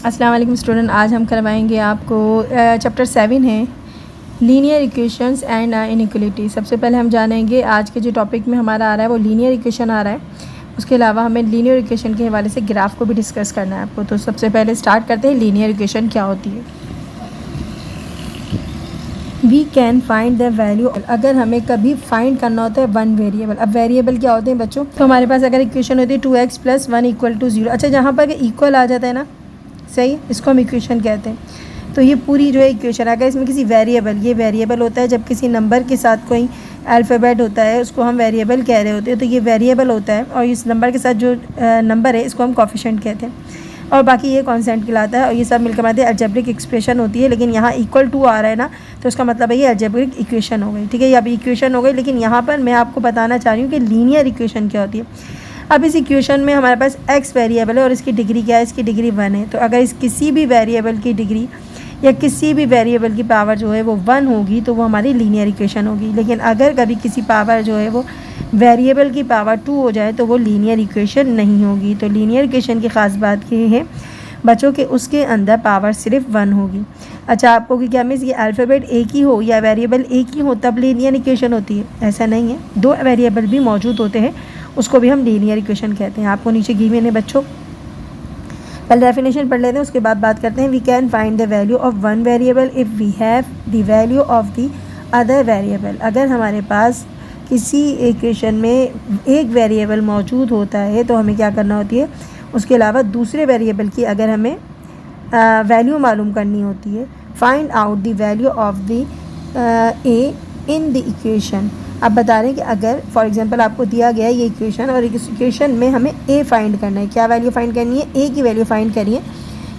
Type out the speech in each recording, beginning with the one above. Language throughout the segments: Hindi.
अस्सलाम वालेकुम स्टूडेंट, आज हम करवाएंगे आपको चैप्टर 7 है लीनियर इक्वेशंस एंड इनइक्वालिटी। सबसे पहले हम जानेंगे आज के जो टॉपिक में हमारा आ रहा है वो लीनियर इक्वेशन आ रहा है। उसके अलावा हमें लीनियर इक्वेशन के हवाले से ग्राफ को भी डिस्कस करना है आपको। तो सबसे पहले स्टार्ट करते हैं, लीनियर इक्वेशन क्या होती है। We can find the value, अगर हमें कभी फाइंड करना होता है वन वेरिएबल। अब वेरिएबल क्या होते हैं बच्चों, तो हमारे पास अगर इक्वेशन होती है 2x + 1 = 0। अच्छा, जहाँ पर इक्वल आ जाता है ना, सही, इसको हम इक्वेशन कहते हैं। तो ये पूरी जो है इक्वेशन, अगर इसमें किसी वेरिएबल, ये वेरिएबल होता है जब किसी नंबर के साथ कोई अल्फ़ाबेट होता है उसको हम वेरिएबल कह रहे होते हैं, तो ये वेरिएबल होता है। और इस नंबर के साथ जो नंबर है इसको हम कोफिशिएंट कहते हैं, और बाकी ये कॉन्स्टेंट कहलाता है। और ये सब मिलकर हमारे अलजेब्रिक एक्सप्रेशन होती है। लेकिन यहाँ =2 आ रहा है ना, तो उसका मतलब है ये अलजेब्रिक इक्वेशन हो गई। ठीक है, ये अभी इक्वेशन हो गई। लेकिन यहाँ पर मैं आपको बताना चाह रही हूँ कि लीनियर इक्वेशन क्या होती है। अब इस इक्वेशन में हमारे पास x वेरिएबल है और इसकी डिग्री क्या है, इसकी डिग्री 1 है। तो अगर इस किसी भी वेरिएबल की डिग्री या किसी भी वेरिएबल की पावर जो है वो 1 होगी तो वो हमारी लीनियर इक्वेशन होगी। लेकिन अगर कभी किसी पावर जो है वो वेरिएबल की पावर 2 हो जाए तो वो लीनियर इक्वेशन नहीं होगी। तो लीनियर इक्वेशन की ख़ास बात ये है बच्चों के उसके अंदर पावर सिर्फ 1 होगी। अच्छा, आपको कि क्या मीन्स ये अल्फ़ाबेट एक ही हो या वेरिएबल एक ही हो तब लीनियर इक्वेशन होती है, ऐसा नहीं है। दो वेरिएबल भी मौजूद होते हैं, उसको भी हम लीनियर इक्वेशन कहते हैं। आपको नीचे गिवन है बच्चों, पहले डेफिनेशन पढ़ लेते हैं, उसके बाद बात करते हैं। We can find the value of one variable if we have the value of the other variable. अगर हमारे पास किसी इक्वेशन में एक वेरिएबल मौजूद होता है तो हमें क्या करना होती है, उसके अलावा दूसरे वेरिएबल की अगर हमें वैल्यू मालूम करनी होती है। Find out the value of the A in the equation. अब बता रहे हैं कि अगर फॉर एग्जांपल आपको दिया गया है ये इक्वेशन और इस इक्वेशन में हमें ए फाइंड करना है, क्या वैल्यू फाइंड करनी है, ए की वैल्यू फाइंड करनी है।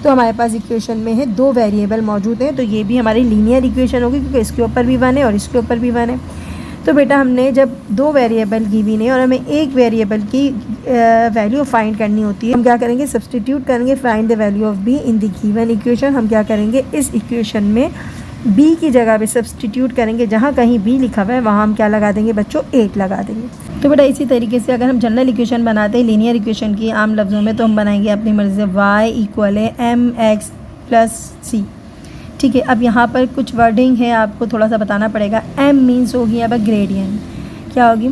तो हमारे पास इक्वेशन में है दो वेरिएबल मौजूद हैं, तो ये भी हमारी लीनियर इक्वेशन होगी क्योंकि इसके ऊपर भी 1 है और इसके ऊपर भी 1 है। तो बेटा हमने जब दो वेरिएबल गिवन है और हमें एक वेरिएबल की वैल्यू फाइंड करनी होती है, हम क्या करेंगे, सब्सटीट्यूट करेंगे find the value of be in the given equation. हम क्या करेंगे, इस इक्वेशन में बी की जगह पे सब्सटीट्यूट करेंगे, जहाँ कहीं बी लिखा हुआ है वहाँ हम क्या लगा देंगे बच्चों, 8 लगा देंगे। तो बेटा इसी तरीके से अगर हम जनरल इक्वेशन बनाते हैं लीनियर इक्वेशन की आम लफ्ज़ों में, तो हम बनाएंगे अपनी मर्ज़ी से y = mx + c। ठीक है, अब यहाँ पर कुछ वर्डिंग है, आपको थोड़ा सा बताना पड़ेगा। m मीन्स होगी अब ग्रेडियन, क्या होगी,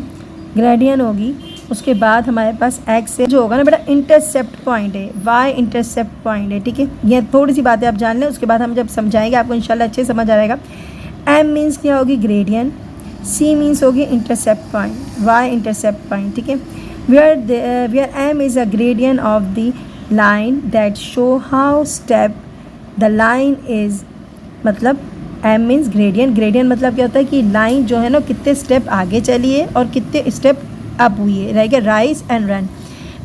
ग्रेडियन होगी। उसके बाद हमारे पास x से जो होगा ना बेटा इंटरसेप्ट पॉइंट है, y इंटरसेप्ट पॉइंट है। ठीक है, ये थोड़ी सी बातें आप जान लें, उसके बाद हम जब समझाएंगे आपको इंशाल्लाह अच्छे समझ आ जाएगा। m मीन्स क्या होगी, ग्रेडियन। c मीन्स होगी intercept point, y intercept point. ठीक है, where m is a gradient of the line that show how step the line is, मतलब m मीन्स ग्रेडियन। ग्रेडियन मतलब क्या होता है कि लाइन जो है ना कितने स्टेप आगे चली है और कितने स्टेप अप हुई है, रहेगा राइज एंड रन।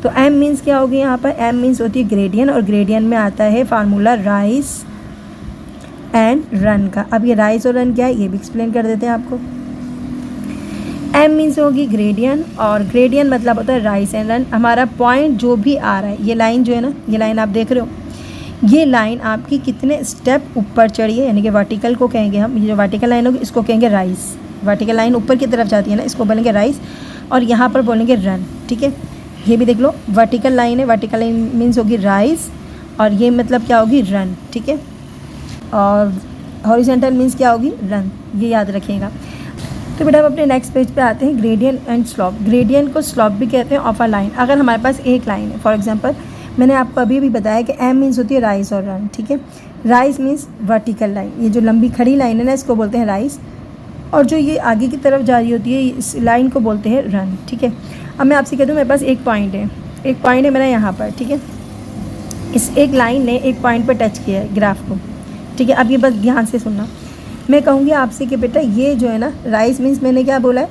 तो m मीन्स क्या होगी, यहाँ पर m मीन्स होती है ग्रेडियन, और ग्रेडियन में आता है फार्मूला राइज एंड रन का। अब ये राइज और रन क्या है ये भी एक्सप्लेन कर देते हैं आपको। m मीन्स होगी ग्रेडियन, और ग्रेडियन मतलब होता है राइज एंड रन। हमारा पॉइंट जो भी आ रहा है, ये लाइन जो है ना, ये लाइन आप देख रहे हो, ये लाइन आपकी कितने स्टेप ऊपर चढ़ी है, यानी कि वर्टिकल को कहेंगे हम, ये जो वर्टिकल लाइन होगी इसको कहेंगे राइज। वर्टिकल लाइन ऊपर की तरफ जाती है ना, इसको बोलेंगे राइज, और यहाँ पर बोलेंगे रन। ठीक है, ये भी देख लो, वर्टिकल लाइन है, वर्टिकल लाइन मीन्स होगी राइज, और ये मतलब क्या होगी, रन। ठीक है, और हॉरिजॉन्टल मीन्स क्या होगी, रन, ये याद रखिएगा। तो बेटा हम अपने नेक्स्ट पेज पे आते हैं, ग्रेडियंट एंड स्लॉप। ग्रेडियंट को स्लॉप भी कहते हैं ऑफ अ लाइन। अगर हमारे पास एक लाइन है, फॉर एग्जांपल मैंने आपको अभी भी बताया कि m मीन्स होती है राइज और रन। ठीक है, राइज मीन्स वर्टिकल लाइन, ये जो लंबी खड़ी लाइन है ना इसको बोलते हैं राइज, और जो ये आगे की तरफ जा रही होती है इस लाइन को बोलते हैं रन। ठीक है, अब मैं आपसे कह दूँ मेरे पास एक पॉइंट है, एक पॉइंट है मेरा यहाँ पर। ठीक है, इस एक लाइन ने एक पॉइंट पर टच किया है ग्राफ को। ठीक है, अब ये बस ध्यान से सुनना, मैं कहूँगी आपसे कि बेटा ये जो है ना राइज मीन्स मैंने क्या बोला है,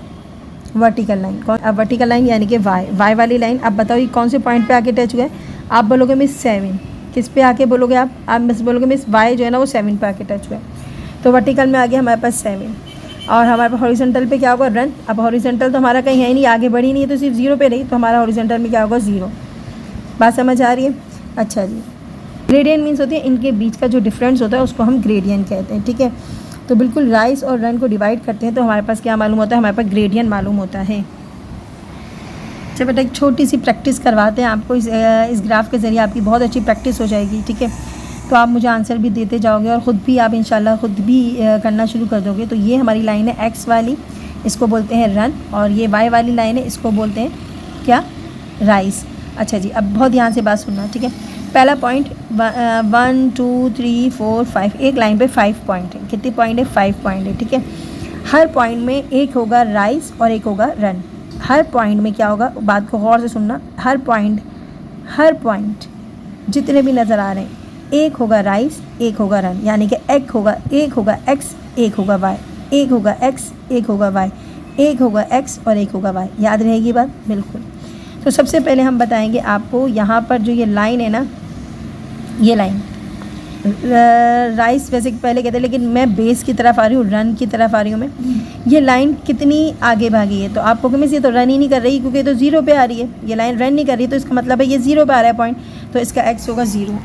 वर्टिकल लाइन। कौन, अब वर्टिकल लाइन यानी कि वाई वाली लाइन। अब बताओ ये कौन से पॉइंट पे आके टच हुआ है, आप बोलोगे मिस 7। किस पे आके बोलोगे आप मिस बोलोगे मिस वाई जो है ना वो 7 पे आके टच हुआ है। तो वर्टिकल में आ गया हमारे पास 7, और हमारे पास हॉरिजॉन्टल पे क्या होगा, रन। अब हॉरिजॉन्टल तो हमारा कहीं है ही नहीं, आगे बढ़ी नहीं है, तो सिर्फ 0 पे रही, तो हमारा हॉरिजॉन्टल में क्या होगा, 0। बात समझ आ रही है। अच्छा जी, ग्रेडियंट मीन्स होती है इनके बीच का जो डिफरेंस होता है उसको हम ग्रेडियंट कहते हैं। ठीक है, तो बिल्कुल राइज और रन को डिवाइड करते हैं तो हमारे पास क्या मालूम होता है, हमारे पास ग्रेडियंट मालूम होता है। अच्छा बेटा एक छोटी सी प्रैक्टिस करवाते हैं आपको, इस ग्राफ के ज़रिए आपकी बहुत अच्छी प्रैक्टिस हो जाएगी। ठीक है, तो आप मुझे आंसर भी देते जाओगे और ख़ुद भी आप इंशाल्लाह ख़ुद भी करना शुरू कर दोगे। तो ये हमारी लाइन है एक्स वाली, इसको बोलते हैं रन, और ये वाई वाली लाइन है, इसको बोलते हैं क्या, राइस। अच्छा जी, अब बहुत ध्यान से बात सुनना, ठीक है। पहला पॉइंट 1 2 3 4 5, एक लाइन पे 5 पॉइंट है। कितने पॉइंट है, 5 पॉइंट है, ठीक है। हर पॉइंट में एक होगा राइस और एक होगा रन। हर पॉइंट में क्या होगा, बात को गौर से सुनना, हर पॉइंट जितने भी नज़र आ रहे हैं, एक होगा राइस एक होगा रन, यानी कि एक होगा एक्स एक होगा वाई, एक होगा एक्स एक होगा वाई, एक होगा एक्स और एक होगा वाई। याद रहेगी बात, बिल्कुल। तो सबसे पहले हम बताएंगे आपको यहाँ पर जो ये लाइन है ना, ये लाइन राइस वैसे पहले कहते हैं, लेकिन मैं बेस की तरफ आ रही हूँ, रन की तरफ आ रही हूँ मैं। ये लाइन कितनी आगे भागी है, तो आपको कि मिस ये तो रन ही नहीं कर रही, क्योंकि ये तो 0 पे आ रही है, ये लाइन रन नहीं कर रही, तो इसका मतलब है ये 0 पे आ रहा है पॉइंट, तो इसका एक्स होगा 0।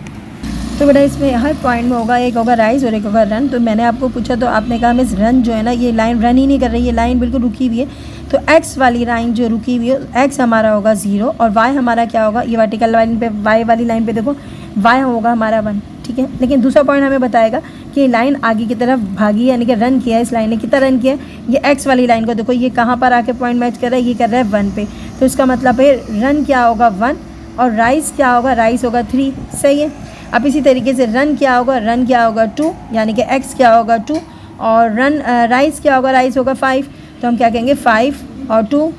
तो बेटा इसमें हर पॉइंट में होगा, एक होगा राइस और एक होगा रन। तो मैंने आपको पूछा तो आपने कहा मिस रन जो है ना, ये लाइन रन ही नहीं कर रही, ये लाइन बिल्कुल रुकी हुई है। तो एक्स वाली लाइन जो रुकी हुई है, एक्स हमारा होगा 0 और वाई हमारा क्या होगा, ये वर्टिकल लाइन पे वाई वाली लाइन पे देखो, वाई होगा हमारा 1, ठीक है। लेकिन दूसरा पॉइंट हमें बताएगा कि ये लाइन आगे की तरफ भागी, यानी कि रन किया है, इस लाइन ने कितना रन किया है, ये एक्स वाली लाइन को देखो, ये कहाँ पर आके पॉइंट मैच कर रहा है, ये कर रहा है 1 पे। तो इसका मतलब है रन क्या होगा 1 और राइस क्या होगा, राइस होगा 3, सही है। अब इसी तरीके से रन क्या होगा 2, यानी कि एक्स क्या होगा 2 और रन राइस क्या होगा, राइस होगा 5, तो हम क्या कहेंगे 5 और 2,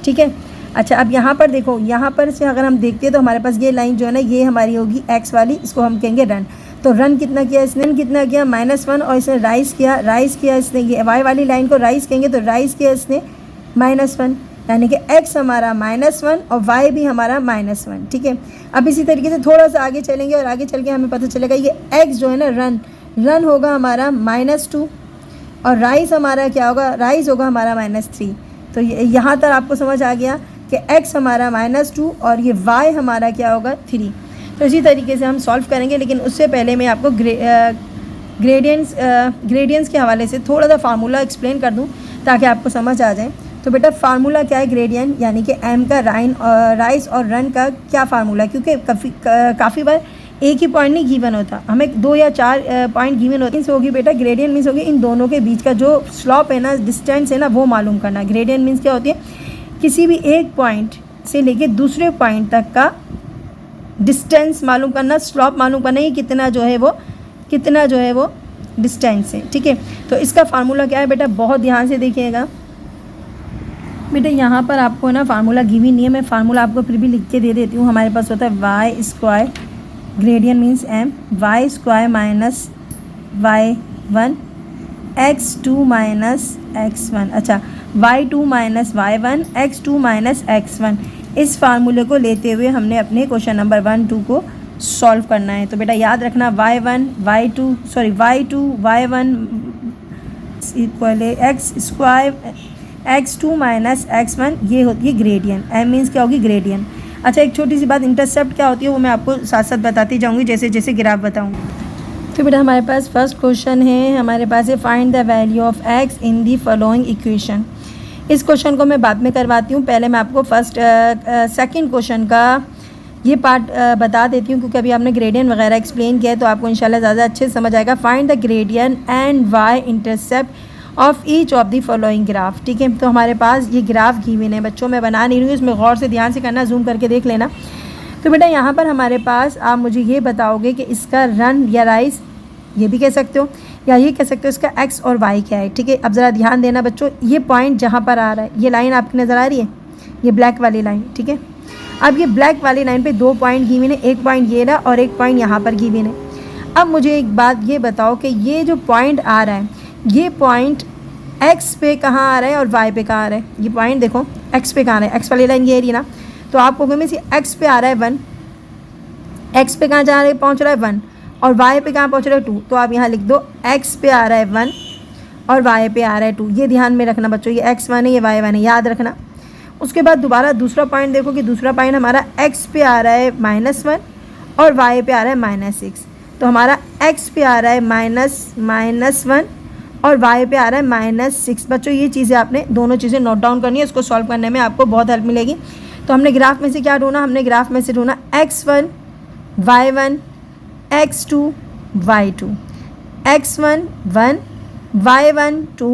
ठीक है। अच्छा, अब यहाँ पर देखो, यहाँ पर से अगर हम देखते हैं तो हमारे पास ये लाइन जो है ना, ये हमारी होगी एक्स वाली, इसको हम कहेंगे रन। तो रन कितना किया इसने, कितना किया -1, और इसने राइस किया इसने, ये वाई वाली लाइन को राइस कहेंगे, तो राइस किया इसने -1, यानी कि x हमारा -1 और y भी हमारा -1, ठीक है। अब इसी तरीके से थोड़ा सा आगे चलेंगे और आगे चल के हमें पता चलेगा ये x जो है ना, रन होगा हमारा -2 और राइस हमारा क्या होगा, राइस होगा हमारा -3। तो यहाँ तक आपको समझ आ गया कि x हमारा -2 और ये y हमारा क्या होगा 3। तो इसी तरीके से हम सॉल्व करेंगे, लेकिन उससे पहले मैं आपको ग्रेडियंट्स के हवाले से थोड़ा सा फार्मूला एक्सप्लेन कर दूँ ताकि आपको समझ आ जाए। तो बेटा फार्मूला क्या है, ग्रेडियंट यानी कि m का राइस और रन का क्या फार्मूला, क्योंकि काफ़ी बार एक ही पॉइंट नहीं गिवन होता, हमें 2 या 4 पॉइंट गिवन होते हैं। होगी बेटा ग्रेडियंट मीन्स होगी इन दोनों के बीच का जो स्लॉप है ना, डिस्टेंस है ना, वो मालूम करना। ग्रेडियंट मीन्स क्या होती है, किसी भी एक पॉइंट से लेके दूसरे पॉइंट तक का डिस्टेंस मालूम करना, स्लॉप मालूम करना, ये कितना जो है वो डिस्टेंस है, ठीक है। तो इसका फार्मूला क्या है बेटा, बहुत ध्यान से देखिएगा बेटा। यहाँ पर आपको ना फार्मूला गिवी नहीं है, मैं फार्मूला आपको फिर भी लिख के दे देती हूँ। हमारे पास होता है Y square, gradient means m, Y square minus y1 x2 minus x1, अच्छा y2 minus y1 x2 minus x1। इस फार्मूले को लेते हुए हमने अपने क्वेश्चन नंबर 1 2 को सॉल्व करना है। तो बेटा याद रखना y2 y1 equal x square x2 minus x1, ये होती है ग्रेडियंट। m मीन्स क्या होगी, ग्रेडियंट। अच्छा, एक छोटी सी बात, इंटरसेप्ट क्या होती है वो मैं आपको साथ साथ बताती जाऊंगी जैसे जैसे ग्राफ बताऊंगी। तो बेटा हमारे पास फर्स्ट क्वेश्चन है, हमारे पास है find the value of x in the following equation. इस क्वेश्चन को मैं बाद में करवाती हूँ, पहले मैं आपको सेकंड क्वेश्चन का ये पार्ट बता देती हूँ, क्योंकि अभी आपने ग्रेडियंट वगैरह एक्सप्लेन किया है तो आपको इंशाल्लाह ज़्यादा अच्छे से समझ आएगा। Find the gradient and y intercept of each of the following graph, ठीक है। तो हमारे पास ये ग्राफ गिवन है बच्चों, मैं बना नहीं रही हूँ, इसमें गौर से ध्यान से करना, जूम करके देख लेना। तो बेटा यहाँ पर हमारे पास आप मुझे ये बताओगे कि इसका रन या राइस ये भी कह सकते हो, या ये कह सकते हो इसका x और y क्या है, ठीक है। अब ज़रा ध्यान देना बच्चों, ये पॉइंट जहाँ पर आ रहा है, ये लाइन आपकी नज़र आ रही है, ये ब्लैक वाली लाइन, ठीक है। अब ये ब्लैक वाली लाइन पे 2 पॉइंट गिवन है, एक पॉइंट ये रहा और एक पॉइंट यहाँ पर गिवन है। अब मुझे एक बात ये बताओ कि ये जो पॉइंट आ रहा है, ये पॉइंट x पे कहाँ आ रहा है और y पे कहाँ आ रहा है। ये पॉइंट देखो x पे कहाँ आ रहा है, x वाली लाइन ये रही ना, तो आपको मैं से x पे आ रहा है 1, x पे कहाँ जा रहा है, पहुँच रहा है 1, और y पे कहाँ पहुँच रहा है 2। तो आप यहाँ लिख दो x पे आ रहा है 1 और y पे आ रहा है 2। ये ध्यान में रखना बच्चों, ये x1 है ये y1 है, याद रखना। उसके बाद दोबारा दूसरा पॉइंट देखो कि दूसरा पॉइंट हमारा x पे आ रहा है -1 और y पे आ रहा है -6। तो हमारा x पे आ रहा है -1 और y पे आ रहा है -6। बच्चों ये चीज़ें आपने दोनों चीज़ें नोट डाउन करनी है, इसको सॉल्व करने में आपको बहुत हेल्प मिलेगी। तो हमने ग्राफ में से क्या ढूंढना, हमने ग्राफ में से ढूंढना x1 y1 x2 y2, x1 1, y1 2,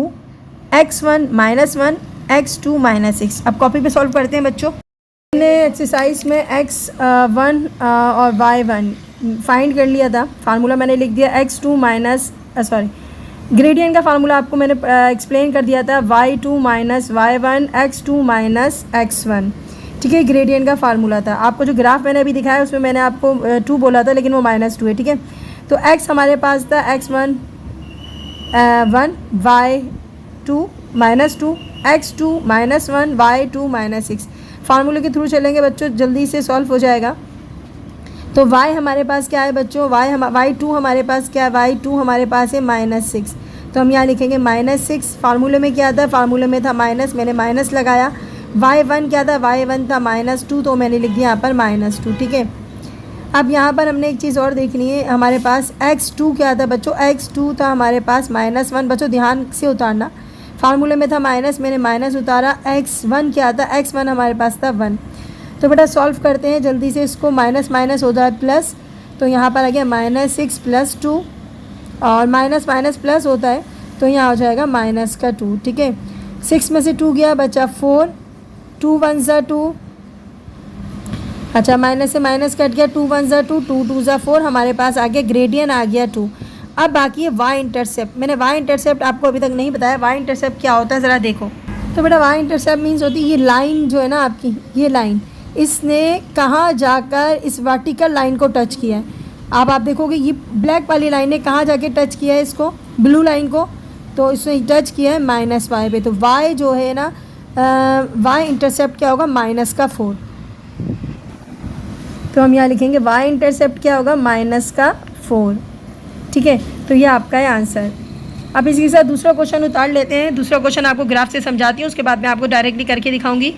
x1 -1, x2 -6। अब कॉपी पे सॉल्व करते हैं बच्चों। हमने एक्सरसाइज में x1 और y1 फाइंड कर लिया था, फार्मूला मैंने लिख दिया x2 ग्रेडियंट का फार्मूला आपको मैंने एक्सप्लेन कर दिया था, y2 - y1 x2 - x1, ठीक है। ग्रेडियंट का फार्मूला था। आपको जो ग्राफ मैंने अभी दिखाया उसमें मैंने आपको 2 बोला था, लेकिन वो -2 है, ठीक है। तो x हमारे पास था x1 1, y2 -2, x2 -1, y2 -6। फार्मूले के थ्रू चलेंगे बच्चों, जल्दी से सॉल्व हो जाएगा। तो y हमारे पास क्या है बच्चों, y2 हमारे पास क्या है, y2 हमारे पास है -6। तो हम यहाँ लिखेंगे -6। फार्मूले में क्या था, फार्मूले में था माइनस, मैंने माइनस लगाया। y1 क्या था, y1 था -2, तो मैंने लिख दिया यहाँ पर -2, ठीक है। अब यहाँ पर हमने एक चीज़ और देखनी है, हमारे पास x2 क्या था बच्चों, x2 था हमारे पास -1। बच्चों ध्यान से उतारना, फार्मूले में था माइनस, मैंने माइनस उतारा। x1 क्या था, x1 हमारे पास था 1। तो बेटा सॉल्व करते हैं जल्दी से, इसको माइनस माइनस हो जाए प्लस, तो यहाँ पर आ गया -6 + 2, और माइनस माइनस प्लस होता है तो यहाँ हो जाएगा -2, ठीक है। 6 में से 2 गया, बचा 4, 2 1 ज़ा 2, अच्छा माइनस से माइनस कट गया, 2 1 ज़ा 2, 2 2 ज़ा 4, हमारे पास आ गया ग्रेडियंट आ गया 2। अब बाकी है वाई इंटरसेप्ट। मैंने वाई इंटरसेप्ट आपको अभी तक नहीं बताया, वाई इंटरसेप्ट क्या होता है ज़रा देखो। तो बेटा वाई इंटरसेप्ट मीन्स होती है ये लाइन जो है ना आपकी, ये लाइन, इसने कहाँ जाकर इस वर्टिकल लाइन को टच किया है। आप देखोगे ये ब्लैक वाली लाइन ने कहाँ जाके टच किया है इसको, ब्लू लाइन को, तो इसने टच किया है -y पे। तो y जो है ना, y इंटरसेप्ट क्या होगा, -4। तो हम यहाँ लिखेंगे y इंटरसेप्ट क्या होगा, -4, ठीक है। तो ये आपका है आंसर। अब इसके साथ दूसरा क्वेश्चन उतार लेते हैं। दूसरा क्वेश्चन आपको ग्राफ से समझाती हूँ, उसके बाद मैं आपको डायरेक्टली करके दिखाऊंगी।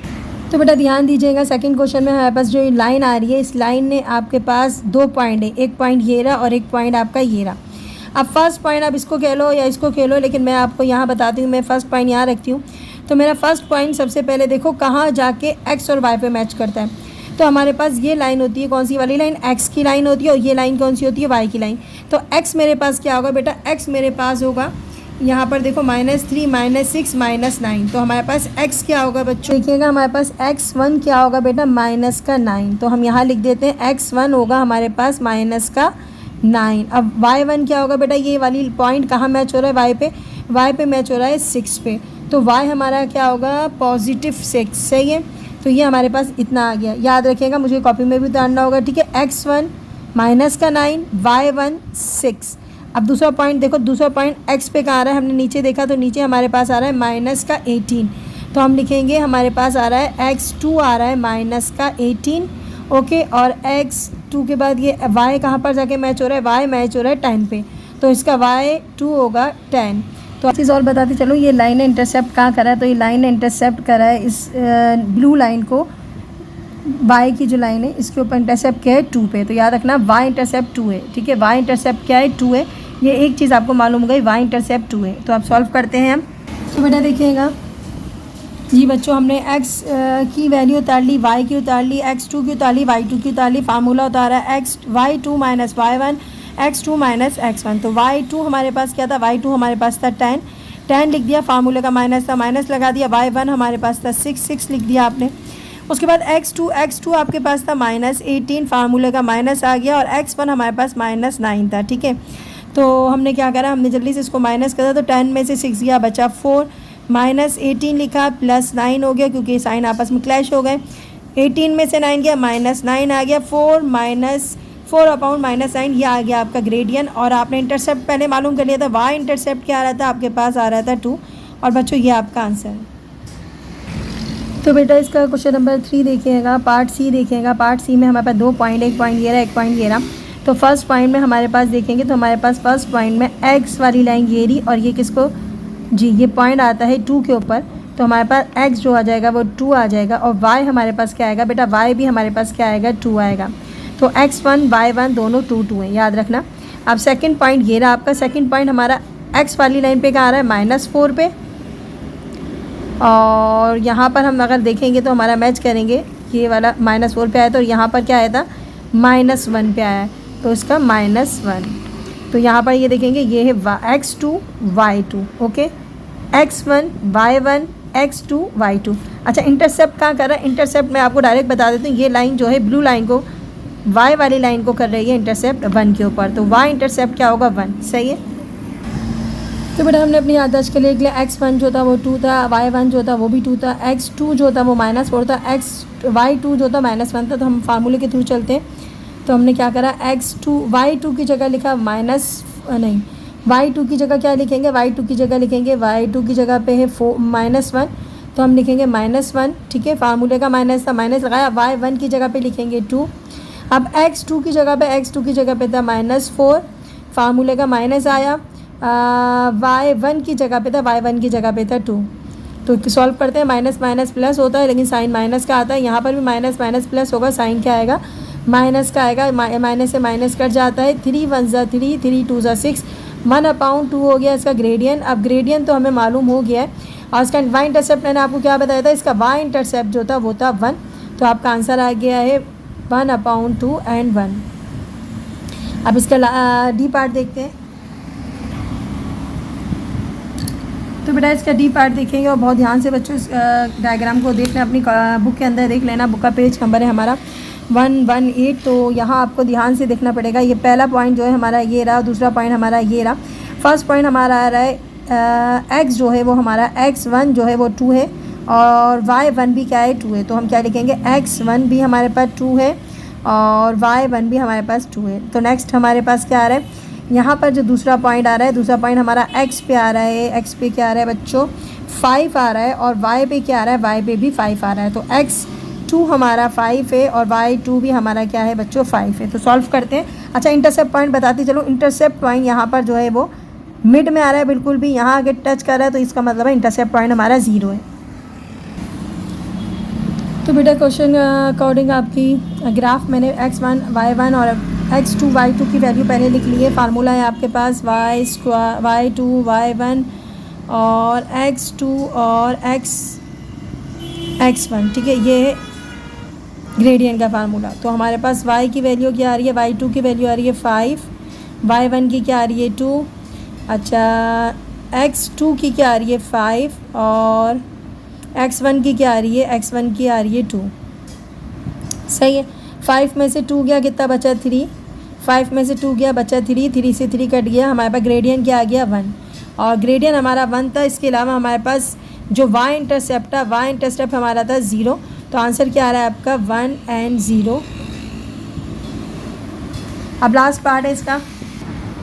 तो बेटा ध्यान दीजिएगा, सेकंड क्वेश्चन में हमारे पास जो लाइन आ रही है, इस लाइन ने आपके पास 2 पॉइंट है, एक पॉइंट ये रहा और एक पॉइंट आपका ये रहा। अब फर्स्ट पॉइंट आप इसको कह लो या इसको कह लो, लेकिन मैं आपको यहाँ बताती हूँ, मैं फर्स्ट पॉइंट यहाँ रखती हूँ। तो मेरा फर्स्ट पॉइंट सबसे पहले देखो कहाँ जाके x और y पे मैच करता है। तो हमारे पास ये लाइन होती है, कौन सी वाली लाइन, x की लाइन होती है, और ये लाइन कौन सी होती है, y की लाइन। तो x मेरे पास क्या होगा बेटा, x मेरे पास होगा यहाँ पर देखो -3 -6 -9। तो हमारे पास x क्या होगा बच्चों, देखिएगा हमारे पास x1 क्या होगा बेटा, -9। तो हम यहाँ लिख देते हैं x1 होगा हमारे पास -9। अब y1 क्या होगा बेटा, ये वाली पॉइंट कहाँ मैच हो रहा है, y पे मैच हो रहा है 6 पे। तो y हमारा क्या होगा, +6, सही है। तो ये हमारे पास इतना आ गया, याद रखिएगा, मुझे कॉपी में भी उतारना होगा, ठीक है। x1 -9, y1 6। अब दूसरा पॉइंट देखो, दूसरा पॉइंट x पे कहाँ आ रहा है, हमने नीचे देखा तो नीचे हमारे पास आ रहा है -18। तो हम लिखेंगे हमारे पास आ रहा है x2 आ रहा है -18, ओके। और x2 के बाद ये y कहाँ पर जाके मैच हो रहा है, y मैच हो रहा है 10 पे, तो इसका y2 होगा 10। तो चीज़ और बताते चलो, ये लाइन ने इंटरसेप्ट कहाँ करा है, तो ये लाइन ने इंटरसेप्ट करा है इस ब्लू लाइन को, y की जो लाइन है इसके ऊपर इंटरसेप्ट क्या है 2 पे। तो याद रखना y इंटरसेप्ट 2 है, ठीक है। y इंटरसेप्ट क्या है, 2 है। ये एक चीज़ आपको मालूम हो गई, y इंटरसेप्ट 2 है। तो आप सॉल्व करते हैं हम। तो बेटा देखिएगा जी बच्चों, हमने x की वैल्यू उतार ली, y की उतार ली, x2 की उतार ली, y2 की उतार ली। फार्मूला उतारा y2 - y1 x2 - x1। तो y2 हमारे पास क्या था, y2 हमारे पास था 10 लिख दिया, फार्मूले का माइनस था, माइनस लगा दिया। y1 हमारे पास था 6 लिख दिया आपने। उसके बाद x2 आपके पास था -18, फार्मूले का माइनस आ गया, और x1 हमारे पास -9 था, ठीक है। तो हमने क्या करा, हमने जल्दी से इसको माइनस करा, तो 10 में से 6 गया, बचा 4, -18 लिखा, +9 हो गया क्योंकि साइन आपस में क्लैश हो गए। 18 में से 9 गया, -9 आ गया, 4 अपॉन -9, ये आ गया आपका ग्रेडियंट। और आपने इंटरसेप्ट पहले मालूम कर लिया था, y इंटरसेप्ट क्या आ रहा था आपके पास, आ रहा था 2। और बच्चों ये आपका आंसर है। तो बेटा इसका क्वेश्चन नंबर 3 देखिएगा, पार्ट सी देखिएगा। पार्ट सी में हमारे पास 2 पॉइंट, एक पॉइंट ये रहा, एक पॉइंट ये रहा। तो फर्स्ट पॉइंट में हमारे पास देखेंगे तो हमारे पास फर्स्ट पॉइंट में x वाली लाइन ये रही, और ये किसको, जी ये पॉइंट आता है 2 के ऊपर। तो हमारे पास x जो आ जाएगा वो 2 आ जाएगा, और y हमारे पास क्या आएगा बेटा, y भी हमारे पास क्या आएगा, 2 आएगा। तो x1 y1 दोनों 2 हैं, याद रखना। अब सेकंड पॉइंट ये रहा आपका, सेकंड पॉइंट हमारा x वाली लाइन पे कहाँ आ रहा है, -4 पे। और यहाँ पर हम अगर देखेंगे तो हमारा मैच करेंगे, ये वाला -4 पे आया, तो यहाँ पर क्या आया था, -1 पे आया है, तो इसका -1। तो यहाँ पर ये देखेंगे ये है x2 y2, okay, x1 y1 x2 y2। अच्छा इंटरसेप्ट कहाँ कर रहा है, इंटरसेप्ट मैं आपको डायरेक्ट बता देती हूँ, ये लाइन जो है ब्लू लाइन को y वाली लाइन को कर रही है इंटरसेप्ट 1 के ऊपर, तो y इंटरसेप्ट क्या होगा 1, सही है। तो बेटा हमने अपनी याददाश्त के लिए लिख लिया x1 जो था वो 2 था, y1 जो था वो भी 2 था, x2 जो था वो -4 था, y2 जो था -1 था। तो हम फार्मूले के थ्रू चलते हैं, तो हमने क्या करा y2 की जगह लिखा y2 की जगह क्या लिखेंगे, y2 की जगह लिखेंगे, y2 की जगह पे है -1, तो हम लिखेंगे -1, ठीक है, फार्मूले का माइनस था, माइनस लगाया, y1 की जगह पे लिखेंगे 2। अब x2 की जगह पे था -4, फार्मूले का माइनस आया, y1 की जगह पे था, y1 की जगह पे था 2। तो सॉल्व करते हैं, माइनस माइनस प्लस होता है लेकिन साइन माइनस का आता है, यहाँ पर भी माइनस माइनस प्लस होगा, साइन क्या आएगा, माइनस का आएगा, माइनस से माइनस कट जाता है, 3 1 ज़ा 3, 3 2 ज़ा 6, 1/2 हो गया इसका ग्रेडियंट। अब ग्रेडियंट तो हमें मालूम हो गया है, और इसका वाई इंटरसेप्ट मैंने आपको क्या बताया था, इसका वाई इंटरसेप्ट जो था वो था 1, तो आपका आंसर आ गया है 1/2 एंड 1। अब इसका डी पार्ट देखते हैं। तो बेटा इसका डी पार्ट देखेंगे और बहुत ध्यान से बच्चों इस डायग्राम को देख लें, अपनी बुक के अंदर देख लेना, बुक का पेज नंबर है हमारा 118। तो यहाँ आपको ध्यान से देखना पड़ेगा, ये पहला पॉइंट जो है हमारा ये रहा, दूसरा पॉइंट हमारा ये रहा। फर्स्ट पॉइंट हमारा आ रहा है x जो है वो हमारा x1 जो है वो 2 है, और y1 भी क्या है 2 है, तो हम क्या लिखेंगे x1 भी हमारे पास 2 है और y1 भी हमारे पास 2 है। तो नेक्स्ट हमारे पास क्या आ रहा है, यहाँ पर जो दूसरा पॉइंट आ रहा है, दूसरा पॉइंट हमारा x पे आ रहा है, x पे क्या आ रहा है बच्चों 5 आ रहा है, और y पे क्या आ रहा है, y पे भी 5 आ रहा है। तो x2 हमारा 5 है और y2 भी हमारा क्या है बच्चों 5 है। तो सॉल्व करते हैं। अच्छा इंटरसेप्ट पॉइंट बताती चलो, इंटरसेप्ट पॉइंट यहाँ पर जो है वो मिड में आ रहा है, बिल्कुल भी यहाँ आगे टच कर रहा है, तो इसका मतलब है इंटरसेप्ट पॉइंट हमारा 0 है। तो बेटा क्वेश्चन अकॉर्डिंग आपकी ग्राफ मैंने x1 y1 और x2 y2 की वैल्यू पहले लिख ली है। फार्मूला है आपके पास y2 y1 और x2 और x1, ठीक है, ये है ग्रेडियंट का फार्मूला। तो हमारे पास y की वैल्यू क्या आ रही है, y2 की वैल्यू आ रही है 5, y1 की क्या आ रही है 2, अच्छा x2 की क्या आ रही है 5 और x1 की क्या आ रही है, x1 की आ रही है 2, सही है। 5 में से 2 गया कितना बचा 3, 5 में से 2 गया बचा 3, 3 से 3 कट गया, हमारे पास ग्रेडियंट क्या आ गया 1, और ग्रेडियंट हमारा 1 था। इसके अलावा हमारे पास जो y इंटरसेप्ट था, y इंटरसेप्ट हमारा था 0, तो आंसर क्या आ रहा है आपका 1 एंड 0। अब लास्ट पार्ट है इसका,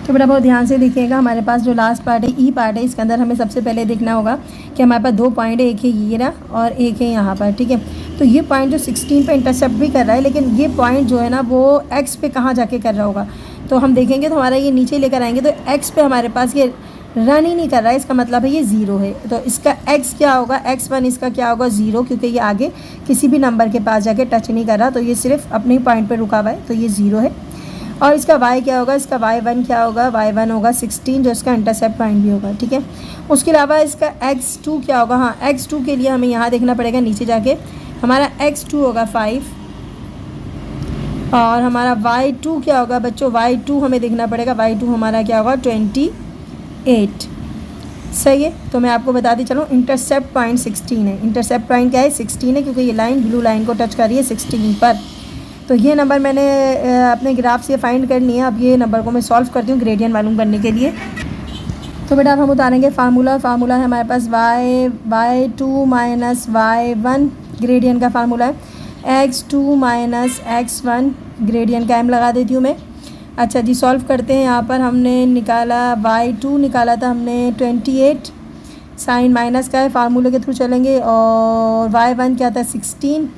तो बेटा बहुत ध्यान से देखिएगा, हमारे पास जो लास्ट पार्ट है ई पार्ट है, इसके अंदर हमें सबसे पहले देखना होगा कि हमारे पास 2 पॉइंट है, एक है ये रहा और एक है यहाँ पर, ठीक है। तो ये पॉइंट जो 16 पे इंटरसेप्ट भी कर रहा है, लेकिन ये पॉइंट जो है ना वो x पे कहाँ जाके कर रहा होगा, तो हम देखेंगे तो हमारा ये नीचे लेकर आएंगे तो x पे हमारे पास ये रन ही नहीं कर रहा है, इसका मतलब है ये 0 है। तो इसका x क्या होगा, x1 इसका क्या होगा 0, क्योंकि ये आगे किसी भी नंबर के पास जाके टच नहीं कर रहा, तो ये सिर्फ अपने ही पॉइंट पर रुका हुआ है, तो ये 0 है। और इसका y क्या होगा, इसका y1 क्या होगा, y1 होगा 16 जो इसका इंटरसेप्ट पॉइंट भी होगा, ठीक है। उसके अलावा इसका x2 क्या होगा, हाँ x2 के लिए हमें यहाँ देखना पड़ेगा, नीचे जाके हमारा x2 होगा 5 और हमारा y2 क्या होगा बच्चों, y2 हमें देखना पड़ेगा, y2 हमारा क्या होगा 28, सही है। तो मैं आपको बताती चलूँ इंटरसेप्ट पॉइंट 16 है, इंटरसेप्ट पॉइंट क्या है 16 है, क्योंकि ये लाइन ब्लू लाइन को टच कर रही है 16 पर। तो ये नंबर मैंने अपने ग्राफ से फाइंड कर लिया। अब ये नंबर को मैं सॉल्व करती हूँ ग्रेडियंट मालूम करने के लिए। तो बेटा अब हम उतारेंगे फार्मूला है हमारे पास y2 माइनस y1 ग्रेडियंट का फार्मूला है, x2 माइनस x1 ग्रेडियंट का m लगा देती हूँ मैं। अच्छा जी सॉल्व करते हैं। यहाँ पर हमने निकाला y2 निकाला था हमने 28, साइन माइनस का है, फार्मूले के थ्रू चलेंगे, और y1 क्या था 16,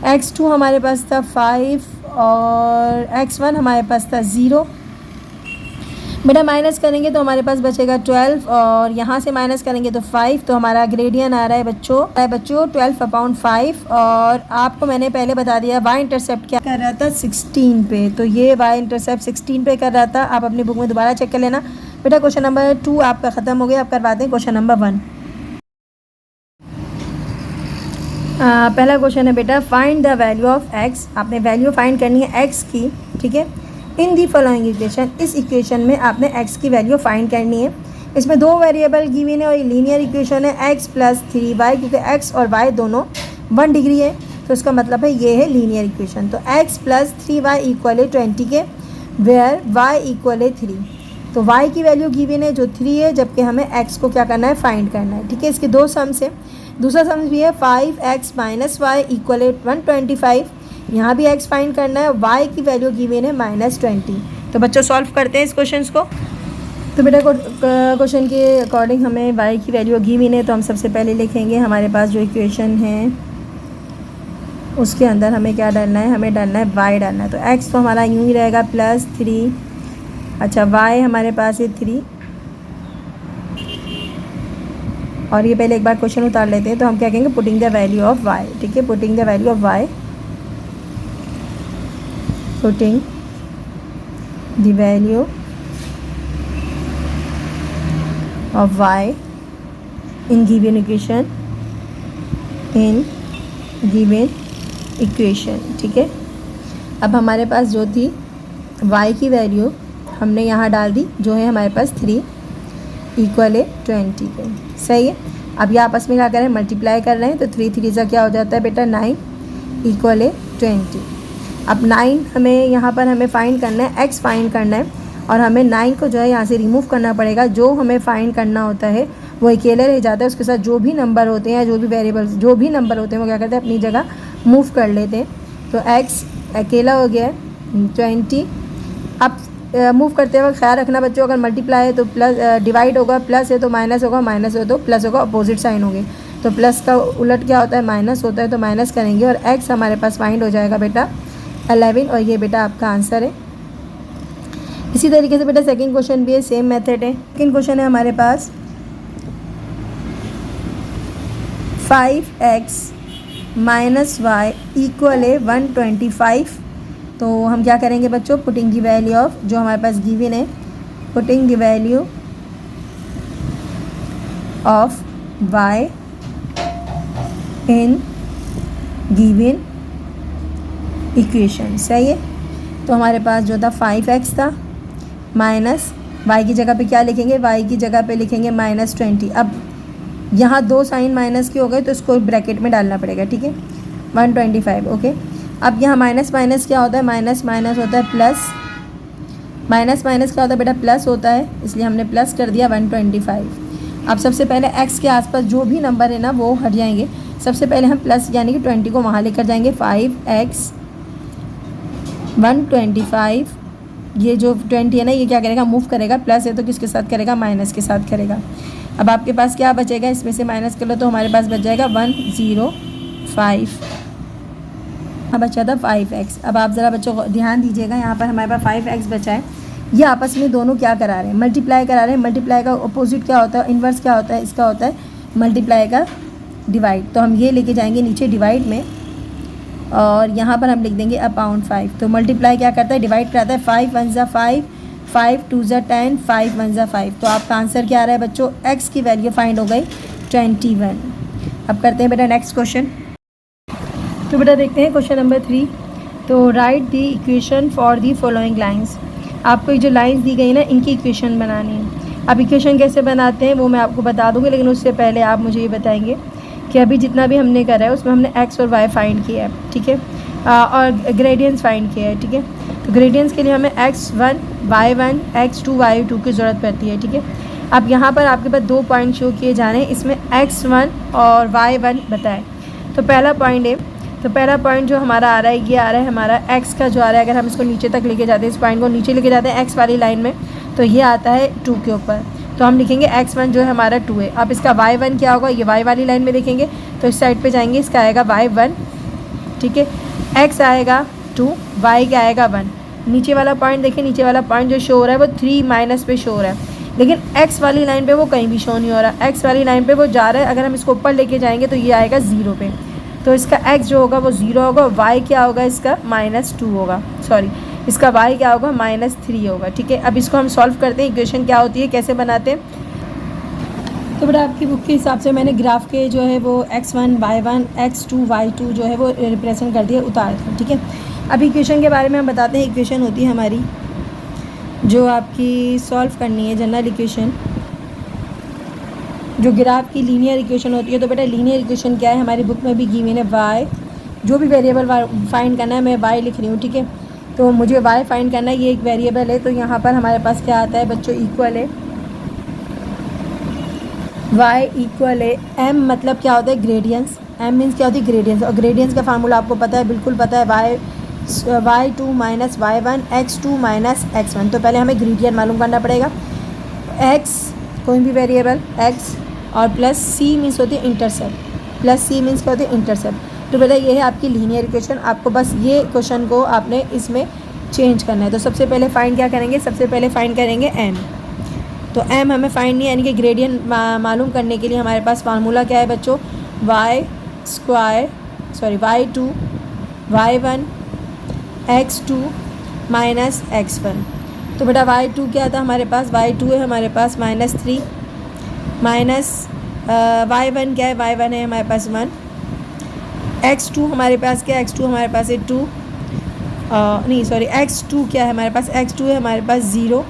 x2 हमारे पास था 5 और x1 हमारे पास था 0। बेटा माइनस करेंगे तो हमारे पास बचेगा 12 और यहाँ से माइनस करेंगे तो 5, तो हमारा ग्रेडियंट आ रहा है बच्चों 12/5। और आपको मैंने पहले बता दिया y इंटरसेप्ट क्या कर रहा था 16 पे, तो ये y इंटरसेप्ट 16 पे कर रहा था। आप अपनी बुक में दोबारा चेक कर लेना। बेटा क्वेश्चन नंबर 2 आपका ख़त्म हो गया। आप करवाते हैं क्वेश्चन नंबर 1। पहला क्वेश्चन है बेटा find the value of x। आपने वैल्यू फाइंड करनी है x की, ठीक है। इन दी फॉलोइंग इक्वेशन, इस इक्वेशन में आपने x की वैल्यू फाइंड करनी है। इसमें दो वेरिएबल गिवन है और ये लीनियर इक्वेशन है x प्लस 3y, क्योंकि x और y दोनों 1 डिग्री है, तो इसका मतलब है ये है लीनियर इक्वेशन। तो x प्लस 3y इक्वल है 20 के, वेयर y इक्वल है 3। तो y की वैल्यू गिवन है जो 3 है, जबकि हमें x को क्या करना है, फाइंड करना है। ठीक है, इसके दो सम्स है। दूसरा सम्स भी है 5x माइनस वाई इक्वल है 125। यहाँ भी x फाइंड करना है, y की वैल्यू गिवन है -20। तो बच्चों सॉल्व करते हैं इस क्वेश्चन को। तो बेटा क्वेश्चन के अकॉर्डिंग हमें y की वैल्यू गिवन है, तो हम सबसे पहले लिखेंगे हमारे पास जो इक्वेशन है उसके अंदर हमें क्या डालना है, हमें डालना है y डालना है। तो x तो हमारा यूँ ही रहेगा +3, अच्छा y हमारे पास है 3, और ये पहले एक बार क्वेश्चन उतार लेते हैं। तो हम क्या कहेंगे, putting the value of y। ठीक है, putting the value of y, putting the value of y in given equation, in given equation. ठीक है, अब हमारे पास जो थी y की वैल्यू हमने यहाँ डाल दी, जो है हमारे पास 3 इक्वल है 20 के। सही है, अब ये आपस में क्या करें, मल्टीप्लाई कर रहे हैं। तो 3 3 से क्या हो जाता है बेटा, 9 इक्वल है 20। अब 9 हमें यहाँ पर हमें फाइंड करना है, x फाइंड करना है, और हमें 9 को जो है यहाँ से रिमूव करना पड़ेगा। जो हमें फाइंड करना होता है वो अकेले रह जाता है, उसके साथ जो भी नंबर होते हैं, जो भी वेरिएबल्स जो भी नंबर होते हैं वो क्या करते हैं, अपनी जगह मूव कर लेते हैं। तो x अकेला हो गया 20। अब मूव करते वक्त ख्याल रखना बच्चों, अगर मल्टीप्लाई है तो प्लस, डिवाइड होगा प्लस है तो माइनस होगा, माइनस हो तो प्लस होगा, अपोजिट साइन होंगे। तो प्लस का उलट क्या होता है, माइनस होता है, तो माइनस करेंगे और x हमारे पास फाइंड हो जाएगा बेटा 11, और ये बेटा आपका आंसर है। इसी तरीके से बेटा सेकंड क्वेश्चन भी है, सेम मेथड है। सेकंड क्वेश्चन है हमारे पास 5x माइनस वाई इक्वल है 125। तो हम क्या करेंगे बच्चों, पुटिंग दी वैल्यू ऑफ, जो हमारे पास गिवन है, putting the value of y in given equation. सही है, तो हमारे पास जो था 5x था, माइनस y की जगह पे क्या लिखेंगे, y की जगह पे लिखेंगे -20। अब यहाँ दो साइन माइनस के हो गए तो इसको ब्रैकेट में डालना पड़ेगा। ठीक है, 125। ओके, अब यहाँ माइनस माइनस क्या होता है, माइनस माइनस होता है प्लस, माइनस माइनस क्या होता है बेटा, प्लस होता है, इसलिए हमने प्लस कर दिया 125। अब सबसे पहले x के आसपास जो भी नंबर है ना वो हट जाएंगे। सबसे पहले हम प्लस यानी कि 20 को वहाँ लेकर जाएंगे। 5x 125, ये जो 20 है ना ये क्या करेगा, मूव करेगा, प्लस है तो किसके साथ करेगा, माइनस के साथ करेगा। अब आपके पास क्या बचेगा, इसमें से माइनस कर लो तो हमारे पास बच जाएगा 105। अब बचा था 5x। अब आप ज़रा बच्चों को ध्यान दीजिएगा, यहाँ पर हमारे पास 5x बचा है, ये आपस में दोनों क्या करा रहे हैं, मल्टीप्लाई करा रहे हैं। मल्टीप्लाई का अपोजिट क्या होता है, इन्वर्स क्या होता है, इसका होता है मल्टीप्लाई का डिवाइड। तो हम ये लेके जाएंगे नीचे डिवाइड में, और यहाँ पर हम लिख देंगे अपॉन 5। तो मल्टीप्लाई क्या करता है, डिवाइड कराता है। 5 1 ज़ा 5, 5 2 ज़ा 10, 5 1 ज़ा 5। तो आपका आंसर क्या आ रहा है बच्चों, x की वैल्यू फाइंड हो गई 21। अब करते हैं बेटा नेक्स्ट क्वेश्चन। तो बेटा देखते हैं क्वेश्चन नंबर 3। तो right the equation for the following lines. आपको जो लाइंस दी गई ना इनकी इक्वेशन बनानी है। अब इक्वेशन कैसे बनाते हैं वो मैं आपको बता दूँगी, लेकिन उससे पहले आप मुझे ये बताएंगे कि अभी जितना भी हमने करा है उसमें हमने x और y फाइंड किया है। ठीक है, और ग्रेडियंट्स फाइंड किया है। ठीक है, तो ग्रेडियंट्स के लिए हमें x1 y1 x2 y2 की ज़रूरत पड़ती है। ठीक है, अब यहाँ पर आपके पास 2 पॉइंट शो किए जा रहे हैं, इसमें x1 और y1 बताएं। तो पहला पॉइंट है, तो पहला पॉइंट जो हमारा आ रहा है ये आ रहा है हमारा x का जो आ रहा है, अगर हम इसको नीचे तक लेके जाते हैं, इस पॉइंट को नीचे लेके जाते हैं x वाली लाइन में, तो ये आता है 2 के ऊपर। तो हम लिखेंगे x1 जो है हमारा 2 है। अब इसका y1 क्या होगा, ये y वाली लाइन में लिखेंगे, तो इस साइड पे जाएंगे, इसका आएगा y1। ठीक है, x आएगा 2, y का आएगा 1। नीचे वाला पॉइंट देखिए, नीचे वाला पॉइंट जो शो हो रहा है वो 3 माइनस पे शो हो रहा है, लेकिन x वाली लाइन पे वो कहीं भी शो नहीं हो रहा। x वाली लाइन पे वो जा रहा है, अगर हम इसको ऊपर लेके जाएंगे तो ये आएगा 0 पे। तो इसका x जो होगा वो 0 होगा, y क्या होगा इसका -2 होगा, सॉरी इसका y क्या होगा -3 होगा। ठीक है, अब इसको हम सॉल्व करते हैं, इक्वेशन क्या होती है, कैसे बनाते हैं। तो बेटा आपकी बुक के हिसाब से मैंने ग्राफ के जो है वो x1 y1 x2 y2 जो है वो रिप्रेजेंट कर दिया, उतार दिया। ठीक है, अब इक्वेशन के बारे में हम बताते हैं। इक्वेशन होती है हमारी जो आपकी सॉल्व करनी है जनरल इक्वेशन, जो ग्राफ की लीनियर इक्वेशन होती है। तो बेटा लीनियर इक्वेशन क्या है, हमारी बुक में भी गिवन है वाई, जो भी वेरिएबल फाइंड करना है, मैं वाई लिख रही हूँ, ठीक है। तो मुझे वाई फाइंड करना है, ये एक वेरिएबल है। तो यहाँ पर हमारे पास क्या आता है बच्चों, इक्वल है वाई इक्वल है एम, मतलब क्या होता है ग्रेडियंस। एम मीन्स क्या होती है ग्रेडियंस, और ग्रेडियंस का फार्मूला आपको पता है, बिल्कुल पता है, y2 minus y1 x2 minus x1। तो पहले हमें ग्रेडियंट मालूम करना पड़ेगा, x कोई भी वेरिएबल x और प्लस c मीन्स होती है इंटरसेप्ट, प्लस c मीन्स क्या होती है इंटरसेप्ट। तो बेटा ये है आपकी लीनियर इक्वेशन, आपको बस ये क्वेश्चन को आपने इसमें चेंज करना है। तो सबसे पहले फाइंड क्या करेंगे, सबसे पहले फाइंड करेंगे m। तो m हमें फाइंड नहीं, यानी कि ग्रेडियंट मालूम करने के लिए हमारे पास फार्मूला क्या है बच्चों, y2 y1 x2 minus x1। तो बेटा y2 क्या था हमारे पास, y2 है हमारे पास -3 माइनस y1 क्या है, y1 है हमारे पास 1, x2 हमारे पास क्या है, x2 हमारे पास है 2, नहीं सॉरी x2 क्या है हमारे पास, x2 है हमारे पास 0,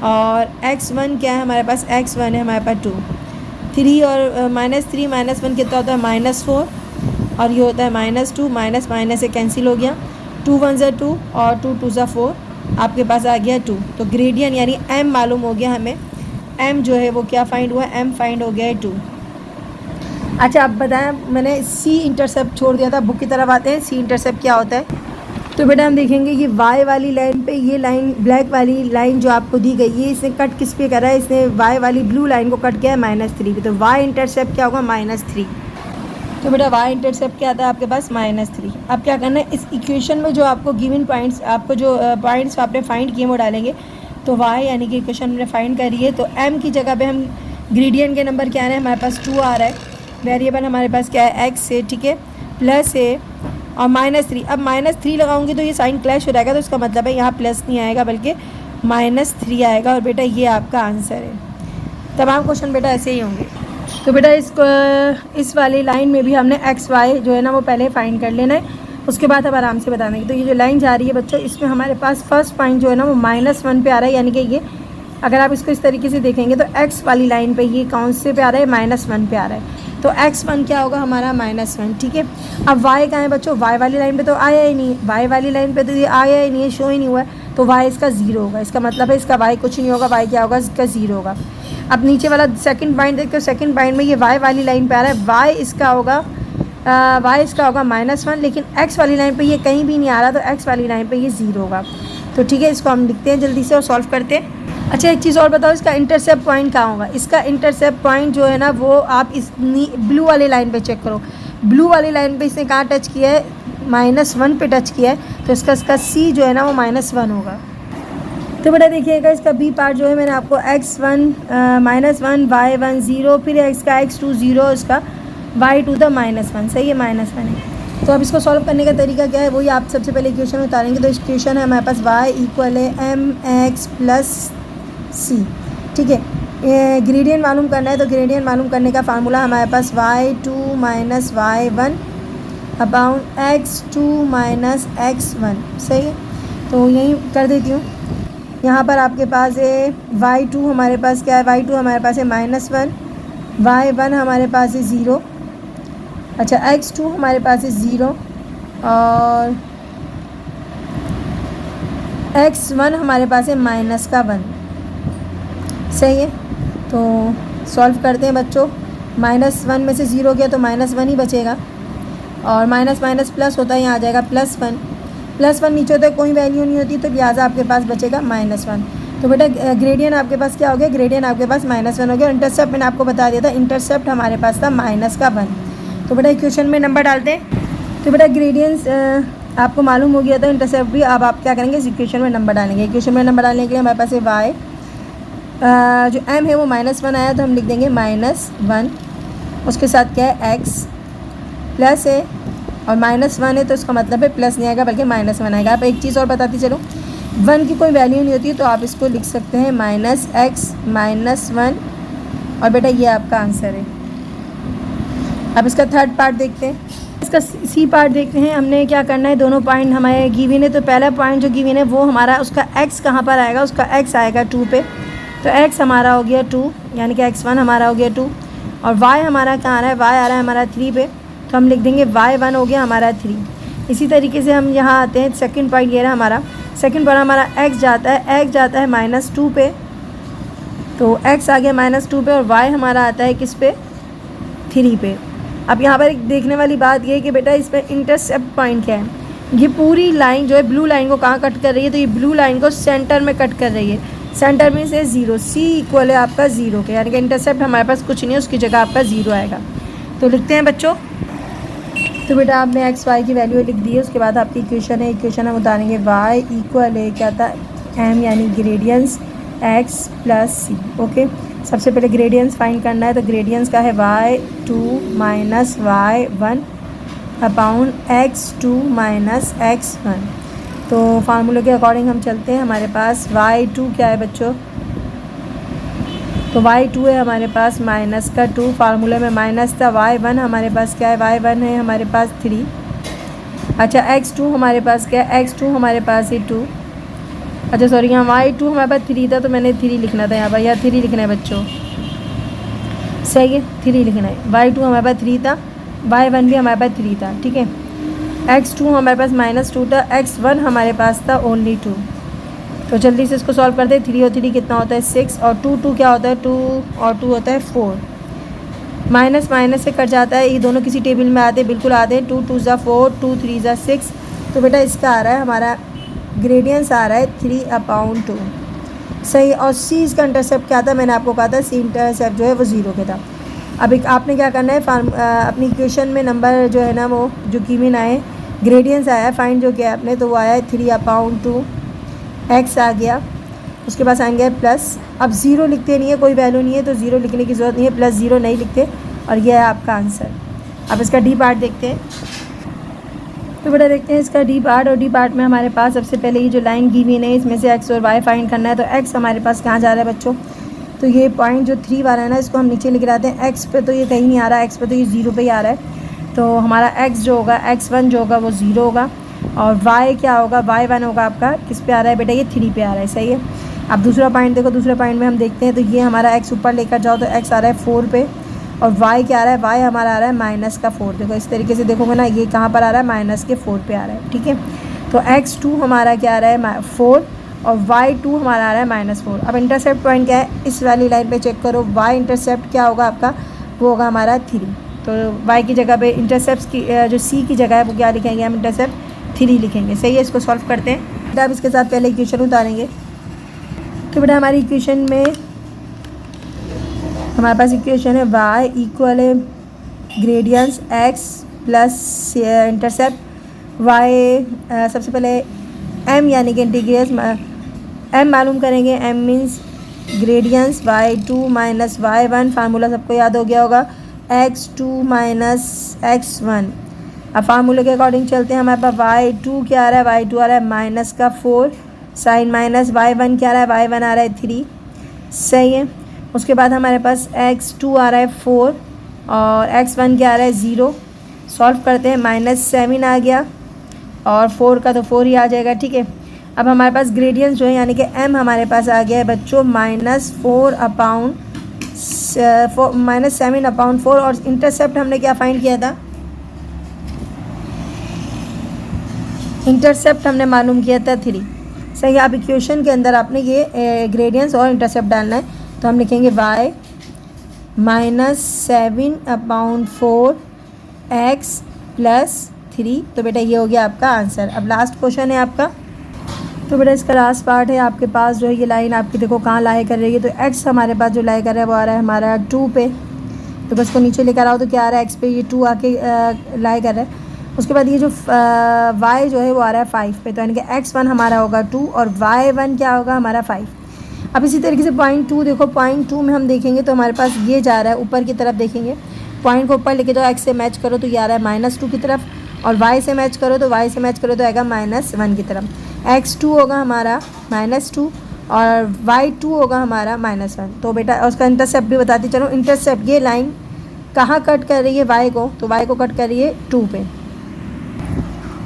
और x1 क्या है हमारे पास, x1 है हमारे पास 2। 3 और -3 -1 कितना होता है -4, और ये होता है -2, माइनस माइनस से कैंसिल हो गया, 2 1 ज़ा 2 और 2 2 ज़ा 4, आपके पास आ गया 2। तो ग्रेडियंट यानी m मालूम हो गया हमें, m जो है वो क्या फाइंड हुआ, m फाइंड हो गया है 2। अच्छा अब बताएं, मैंने c इंटरसेप्ट छोड़ दिया था, बुक की तरफ आते हैं, c इंटरसेप्ट क्या होता है। तो बेटा हम देखेंगे ये y वाली लाइन पे, ये लाइन ब्लैक वाली लाइन जो आपको दी गई है, इसने कट किस पे करा है, इसने y वाली ब्लू लाइन को कट किया है -3 पे। तो y इंटरसेप्ट क्या होगा, -3। तो बेटा y इंटरसेप्ट क्या आता है आपके पास, -3। अब क्या करना है, इस इक्वेशन में जो आपको गिवन पॉइंट्स, आपको जो पॉइंट्स आपने फाइंड किए वो डालेंगे। तो y यानी कि इक्वेशन हमने फाइंड करी है, तो m की जगह पे हम ग्रेडियंट के नंबर क्या आ रहे हैं, हमारे पास 2 आ रहा है, वेरिएबल हमारे पास क्या है x है, ठीक है, प्लस है और -3। अब -3 लगाऊंगी तो ये साइन क्लैश हो जाएगा, तो इसका मतलब है यहाँ प्लस नहीं आएगा बल्कि -3 आएगा, और बेटा ये आपका आंसर है। तमाम क्वेश्चन बेटा ऐसे ही होंगे। तो बेटा इस वाली लाइन में भी हमने एक्स वाई जो है ना वो पहले फाइंड कर लेना है, उसके बाद हम आराम से बता देंगे। तो ये जो लाइन जा रही है बच्चों, इसमें हमारे पास फर्स्ट पॉइंट जो है ना वो -1 पे आ रहा है, यानी कि ये अगर आप इसको इस तरीके से देखेंगे तो एक्स वाली लाइन पे ये कौन से पे आ रहा है, -1 पे आ रहा है। तो x1 क्या होगा हमारा -1, ठीक है। अब y कहाँ है बच्चों, y वाली लाइन पे तो आया ही नहीं, y वाली लाइन पे तो ये आया ही नहीं है, शो ही नहीं हुआ है, तो y इसका 0 होगा। इसका मतलब है इसका y कुछ नहीं होगा, y क्या होगा, इसका 0 होगा। अब नीचे वाला सेकंड पॉइंट देखते हो, सेकंड पॉइंट में ये y वाली लाइन पे आ रहा है, y इसका होगा -1, लेकिन x वाली लाइन पे ये कहीं भी नहीं आ रहा, तो x वाली लाइन पे ये 0 होगा। तो ठीक है, इसको हम लिखते हैं जल्दी से और सॉल्व करते हैं। अच्छा एक चीज़ और बताओ, इसका इंटरसेप्ट पॉइंट कहाँ होगा। इसका इंटरसेप्ट पॉइंट जो है ना वो आप इस ब्लू वाली लाइन पे चेक करो, ब्लू वाली लाइन पे इसने कहाँ टच किया है, -1 पे टच किया है, तो इसका C जो है ना वो -1 होगा। तो बेटा देखिएगा इसका B पार्ट जो है, मैंने आपको x1 -1 y1 0, फिर इसका x2 0, इसका y2 था -1, सही है, -1 है। तो अब इसको सॉल्व करने का तरीका क्या है, वही आप सबसे पहले इक्वेशन उतारेंगे। तो इक्वेशन है हमारे पास y इक्वल है mx प्लस c, ठीक है। ग्रेडियंट मालूम करना है, तो ग्रेडियंट मालूम करने का फार्मूला हमारे पास y2 minus y1 upon x2 minus x1, सही है। तो यही कर देती हूँ। यहाँ पर आपके पास है y2 हमारे पास क्या है, y2 हमारे पास है -1, y1 हमारे पास है 0, अच्छा x2 हमारे पास है 0 और x1 हमारे पास है -1, सही है। तो सॉल्व करते हैं बच्चों, -1 में से 0 गया तो -1 ही बचेगा, और माइनस माइनस प्लस होता है, यहाँ आ जाएगा +1, +1 नीचे होता है, कोई वैल्यू नहीं होती, तो लिहाजा आपके पास बचेगा -1। तो बेटा ग्रेडियंट आपके पास क्या हो गया, ग्रेडियंट आपके पास -1 हो गया। इंटरसेप्ट मैंने आपको बता दिया था, इंटरसेप्ट हमारे पास था -1। तो बेटा इक्वेशन में नंबर डालते हैं। तो बेटा ग्रेडियंट्स आपको मालूम हो गया था, इंटरसेप्ट भी। अब आप क्या करेंगे, इस इक्वेशन में नंबर डालेंगे। इक्वेशन में नंबर डालने के लिए हमारे पास है y, जो m है वो -1 आया, तो हम लिख देंगे -1, उसके साथ क्या है x प्लस है, और -1 है तो इसका मतलब है प्लस नहीं आएगा बल्कि -1 आएगा। आप एक चीज़ और बताती चलो, 1 की कोई वैल्यू नहीं होती, तो आप इसको लिख सकते हैं -x -1, और बेटा ये आपका आंसर है। अब इसका थर्ड पार्ट देखते हैं। इसका सी पार्ट देखते हैं। हमने क्या करना है, दोनों पॉइंट हमारे गिवन है, तो पहला पॉइंट जो गिवन है वो हमारा उसका एक्स कहाँ पर आएगा, उसका एक्स आएगा 2 पे, तो एक्स हमारा हो गया 2, यानी कि x1 हमारा हो गया 2, और y हमारा कहाँ आ रहा है, y आ रहा है हमारा 3 पे, तो हम लिख देंगे y1 हो गया हमारा 3। इसी तरीके से हम यहाँ आते हैं, सेकंड पॉइंट ये रहा हमारा, सेकंड पॉइंट हमारा x जाता है -2 पे, तो x आ गया -2 पे, और y हमारा आता है किस पे, 3 पे। अब यहाँ पर एक देखने वाली बात ये है कि बेटा इस पर इंटरसेप्ट पॉइंट क्या है। ये पूरी लाइन जो है ब्लू लाइन को कहाँ कट कर रही है, तो ये ब्लू लाइन को सेंटर में कट कर रही है। सेंटर में से 0, सी इक्वल है आपका 0 के, यानी कि इंटरसेप्ट हमारे पास कुछ नहीं है, उसकी जगह आपका 0 आएगा। तो लिखते हैं बच्चों, तो बेटा आपने एक्स वाई की वैल्यू लिख दी है। उसके बाद आपकी इक्वेशन है, इक्वेशन हम उतारेंगे y इक्वल है क्या था, m यानी ग्रेडियंस x प्लस सी। ओके, सबसे पहले ग्रेडियंस फाइंड करना है, तो ग्रेडियंस का है y2 minus y1 upon x2 minus x1। तो फार्मूले के अकॉर्डिंग हम चलते हैं। हमारे पास y2 क्या है बच्चों, तो y2 है हमारे पास माइनस का 2, फार्मूले में माइनस था। y1 हमारे पास क्या है, y1 है हमारे पास 3। अच्छा, x2 हमारे पास क्या है, x2 हमारे पास है 2। अच्छा सॉरी, यहाँ y2 हमारे पास 3 था, तो मैंने 3 लिखना था यहाँ पर, या 3 लिखना है बच्चों, सही है, 3 लिखना है। y2 हमारे पास 3 था, y1 भी हमारे पास 3 था, ठीक है। x2 हमारे पास -2 था, x1 हमारे पास था ओनली 2। तो जल्दी से इसको सॉल्व करते हैं। 3 और 3 कितना होता है 6, और 2 क्या होता है, 2 और 2 होता है 4। माइनस माइनस से कट जाता है, ये दोनों किसी टेबल में आते हैं, बिल्कुल आते हैं। 2 2 ज़ा 4, 2 3 ज़ा 6। तो बेटा इसका आ रहा है हमारा ग्रेडियंस आ रहा है 3/2, सही। और सी इसका इंटरसेप्ट क्या था, मैंने आपको कहा था सी इंटरसेप्ट जो है वो 0 के था। अब एक आपने क्या करना है, अपनी इक्वेशन में नंबर जो है ना वो जो गिवन आए, ग्रेडियंस आया फाइंड जो किया आपने, तो वो आया है 3/2, x आ गया। उसके पास आएंगे प्लस, अब 0 लिखते नहीं है, कोई वैल्यू नहीं है तो 0 लिखने की ज़रूरत नहीं है, प्लस 0 नहीं लिखते, और यह है आपका आंसर। अब इसका डी पार्ट देखते हैं। तो बेटा देखते हैं इसका डी पार्ट, और डी पार्ट में हमारे पास सबसे पहले ये जो लाइन गिवन है इसमें से x और y फाइंड करना है। तो x हमारे पास कहाँ जा रहा है बच्चों, तो ये पॉइंट जो 3 वाला है ना, इसको हम नीचे लिख रहे हैं। x पे तो ये कहीं नहीं आ रहा है, x पे तो ये 0 पे ही आ रहा है, तो हमारा x जो होगा, x1 जो होगा वो 0 होगा, और y क्या होगा, y1 होगा आपका किस पे आ रहा है बेटा, ये 3 पे आ रहा है, सही है। अब दूसरा पॉइंट देखो, दूसरे पॉइंट में हम देखते हैं, तो ये हमारा x ऊपर लेकर जाओ तो x आ रहा है 4 पे, और y क्या आ रहा है, y हमारा आ रहा है -4। देखो इस तरीके से देखोगे ना, ये कहाँ पर आ रहा है, -4 पे आ रहा है, ठीक है। तो x2 हमारा क्या आ रहा है 4, और y2 हमारा आ रहा है -4। अब इंटरसेप्ट पॉइंट क्या है, इस वाली लाइन पे चेक करो, y इंटरसेप्ट क्या होगा आपका, वो होगा हमारा 3। तो y की जगह पे इंटरसेप्ट की जो c की जगह है वो क्या लिखेंगे, हम इंटरसेप्ट 3 लिखेंगे, सही है। इसको सॉल्व करते हैं। बेटा अब इसके साथ पहले इक्वेशन उतारेंगे। तो बेटा हमारी इक्वेशन में हमारे पास इक्वेशन है y इक्वल है gradients x plus intercept y। सबसे पहले m यानी कि इंटीग्रल m मालूम करेंगे। m means gradients y2 minus y1, formula सबको याद हो गया होगा, x2 माइनस x1। अब फार्मूले के अकॉर्डिंग चलते हैं। हमारे पास y2 क्या आ रहा है, y2 आ रहा है -4 साइन माइनस, y1 क्या आ रहा है, y1 आ रहा है 3, सही है। उसके बाद हमारे पास x2 आ रहा है 4, और x1 क्या आ रहा है 0। सॉल्व करते हैं, -7 आ गया, और 4 का तो 4 ही आ जाएगा, ठीक है। अब हमारे पास ग्रेडियंस जो है यानी कि m हमारे पास आ गया है बच्चों -7/4, और इंटरसेप्ट हमने क्या फाइंड किया था, इंटरसेप्ट हमने मालूम किया था 3, सही है। अब इक्वेशन के अंदर आपने ये ग्रेडियंस और इंटरसेप्ट डालना है, तो हम लिखेंगे y -7/4 x प्लस 3। तो बेटा ये हो गया आपका आंसर। अब लास्ट क्वेश्चन है आपका। तो बेटा इसका लास्ट पार्ट है, आपके पास जो है ये लाइन आपकी देखो कहाँ लाई कर रही है, तो x हमारे पास जो लाई कर रहा है वो आ रहा है हमारा 2 पे, तो बस को नीचे लेकर आओ तो क्या आ रहा है, x पे ये 2 आके लाई कर रहा है। उसके बाद ये जो y जो है वो आ रहा है 5 पे, तो यानी कि x1 हमारा होगा 2 और y1 क्या होगा हमारा 5। अब इसी तरीके से पॉइंट 2 देखो, पॉइंट 2 में हम देखेंगे तो हमारे पास ये जा रहा है ऊपर की तरफ, देखेंगे पॉइंट को ऊपर लेके जाओ, x से मैच करो तो ये आ रहा है -2 की तरफ, और y से मैच करो तो तो आएगा -1 की तरफ। x2 होगा हमारा -2 और y2 होगा हमारा -1। तो बेटा उसका इंटरसेप्ट भी बताती चलो। इंटरसेप्ट ये लाइन कहाँ कट कर रही है y को, तो y को कट कर रही है 2 पे,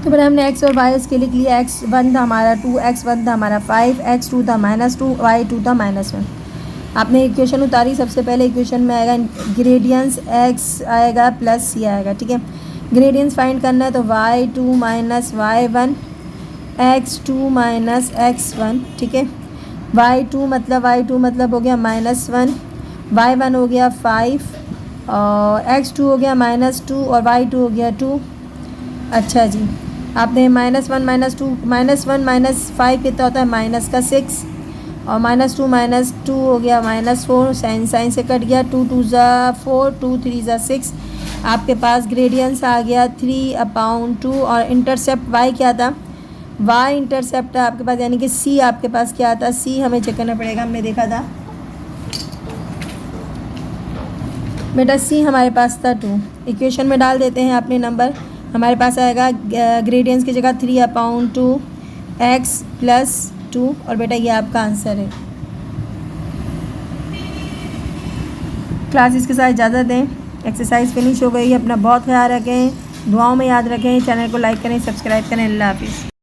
तो फिर हमने एक्स और वाई इसके लिख लिया। x1 था हमारा 2, x1 था हमारा 5, x2 था -2, y2 था -1। आपने इक्वेशन उतारी, सबसे पहले इक्वेशन में आएगा ग्रेडियंस x आएगा प्लस c आएगा, ठीक है। ग्रेडियंस फाइंड करना है तो y2 minus y1, x2 minus x1, ठीक है। y2 मतलब हो गया -1, y1 हो गया 5 और x2 हो गया -2 और y2 हो गया 2। अच्छा जी, आपने -1 -5 कितना होता है -6 और -2 हो गया -4, साइन से कट गया, 2 2 ज़ा 4, 2 3 ज़ा 6। आपके पास ग्रेडियंस आ गया 3/2 और इंटरसेप्ट y क्या था, y इंटरसेप्ट था आपके पास, यानी कि c आपके पास क्या था, c हमें चेक करना पड़ेगा। हमने देखा था बेटा c हमारे पास था 2। इक्वेशन में डाल देते हैं अपने नंबर। हमारे पास आएगा ग्रेडियंस की जगह 3/2 x + 2 और बेटा ये आपका आंसर है। क्लास इसके साथ इजाज़त दें। एक्सरसाइज फिनिश हो गई। अपना बहुत ख्याल रखें, दुआओं में याद रखें। चैनल को लाइक करें, सब्सक्राइब करें। अल्लाह हाफिज़।